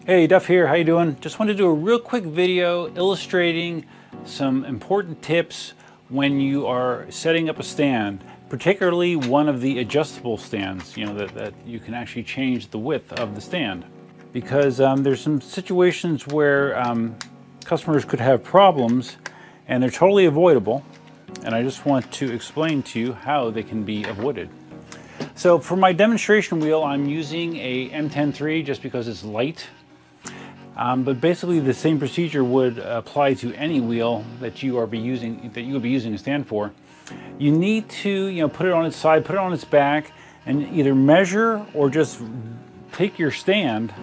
Hey, Duff here, how you doing? Just wanted to do a real quick video illustrating some important tips when you are setting up a stand, particularly one of the adjustable stands, you know, that you can actually change the width of the stand. Because there's some situations where customers could have problems and they're totally avoidable, and I just want to explain to you how they can be avoided. So for my demonstration wheel, I'm using a M10 just because it's light. But basically the same procedure would apply to any wheel that you would be using a stand for. You need to, put it on its side, put it on its back, and either measure or just take your stand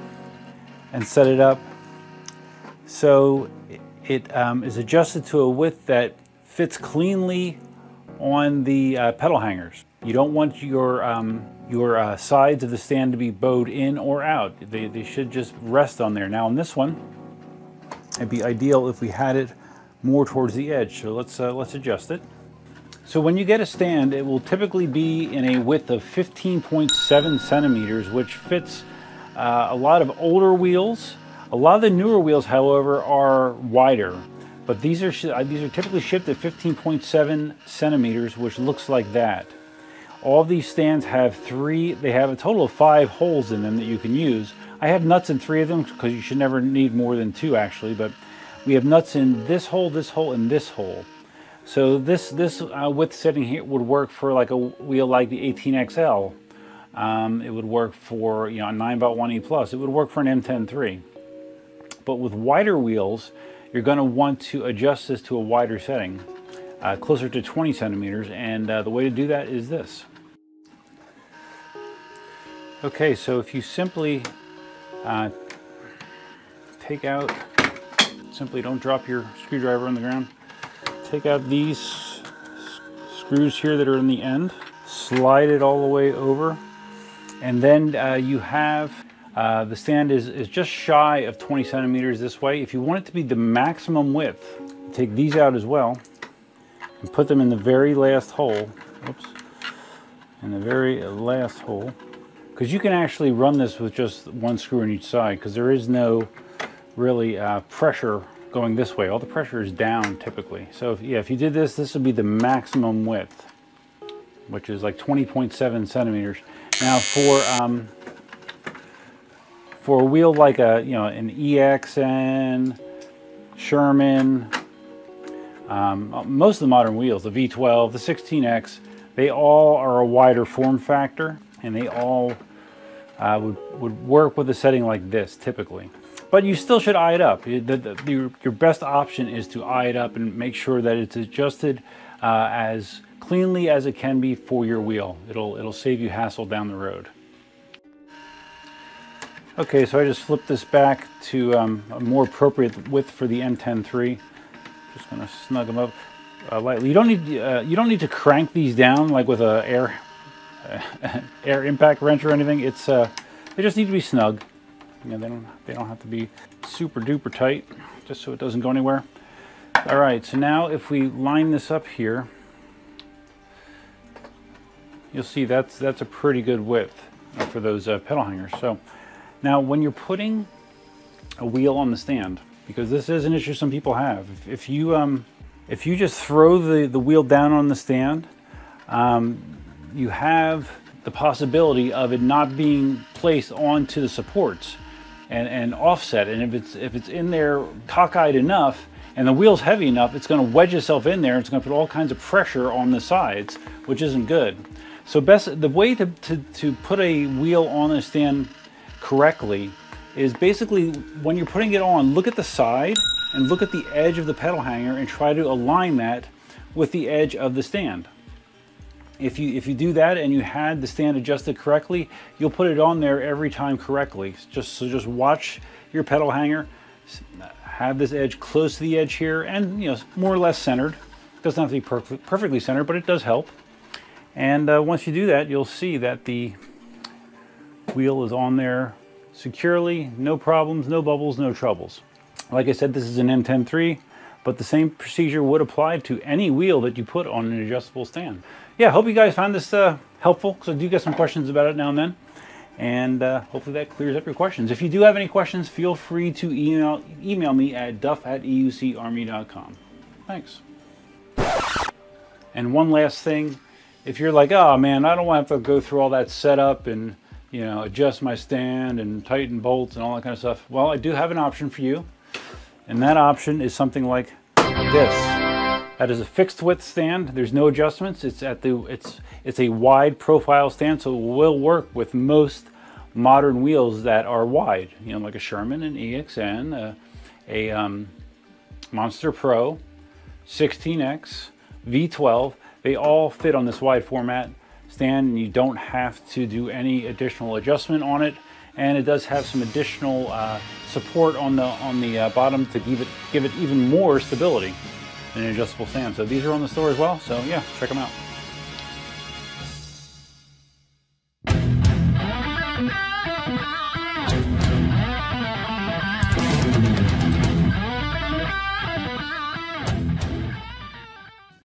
and set it up so it is adjusted to a width that fits cleanly on the pedal hangers. You don't want your sides of the stand to be bowed in or out. They should just rest on there. Now on this one, it'd be ideal if we had it more towards the edge. So let's adjust it. So when you get a stand, it will typically be in a width of 15.7 centimeters, which fits a lot of older wheels. A lot of the newer wheels, however, are wider. But these are typically shipped at 15.7 centimeters, which looks like that. All of these stands have they have a total of 5 holes in them that you can use. I have nuts in 3 of them because you should never need more than 2 actually, but we have nuts in this hole, and this hole. So this width setting here would work for like a wheel like the 18XL. It would work for a Ninebot 1E+. It would work for an M10 But with wider wheels, you're going to want to adjust this to a wider setting, closer to 20 centimeters, and the way to do that is this. Okay, so if you simply simply don't drop your screwdriver on the ground, take out these screws here that are in the end, slide it all the way over, and then you have the stand is just shy of 20 centimeters this way. If you want it to be the maximum width, take these out as well and put them in the very last hole. Oops. In the very last hole. Because you can actually run this with just one screw on each side, because there is no really pressure going this way. All the pressure is down typically. So if you did this would be the maximum width, which is like 20.7 centimeters. Now for a wheel like an EXN, Sherman, most of the modern wheels, the V12, the 16X, they all are a wider form factor, and they all would work with a setting like this typically. But you still should eye it up. Your best option is to eye it up and make sure that it's adjusted as cleanly as it can be for your wheel. It'll save you hassle down the road. Okay, so I just flipped this back to a more appropriate width for the M10 Just going to snug them up lightly. You don't need to crank these down like with a air impact wrench or anything. They just need to be snug. They don't have to be super duper tight, just so it doesn't go anywhere. All right, so now if we line this up here, you'll see that's a pretty good width for those pedal hangers. So now when you're putting a wheel on the stand, because this is an issue some people have, if you just throw the wheel down on the stand, you have the possibility of it not being placed onto the supports and offset. And if it's in there cockeyed enough and the wheel's heavy enough, it's going to wedge itself in there. And it's going to put all kinds of pressure on the sides, which isn't good. So the way to put a wheel on the stand correctly is basically when you're putting it on, look at the side and look at the edge of the pedal hanger and try to align that with the edge of the stand. If you do that and you had the stand adjusted correctly, you'll put it on there every time correctly. Just watch your pedal hanger, have this edge close to the edge here, and more or less centered. It doesn't have to be perfectly centered, but it does help. And once you do that, you'll see that the wheel is on there securely, no problems, no bubbles, no troubles. Like I said, this is an M10 but the same procedure would apply to any wheel that you put on an adjustable stand. Yeah, hope you guys found this helpful, because I do get some questions about it now and then. And hopefully that clears up your questions. If you do have any questions, feel free to email me at duff@eucarmy.com. Thanks. And one last thing, if you're like, oh man, I don't want to have to go through all that setup and adjust my stand and tighten bolts and all that kind of stuff. Well, I do have an option for you. And that option is something like this. That is a fixed width stand. There's no adjustments. It's a wide profile stand, so it will work with most modern wheels that are wide. Like a Sherman, an EXN, a Monster Pro, 16X, V12. They all fit on this wide format stand, and you don't have to do any additional adjustment on it. And it does have some additional support on the bottom to give it even more stability than an adjustable stand. So these are on the store as well. So yeah, check them out.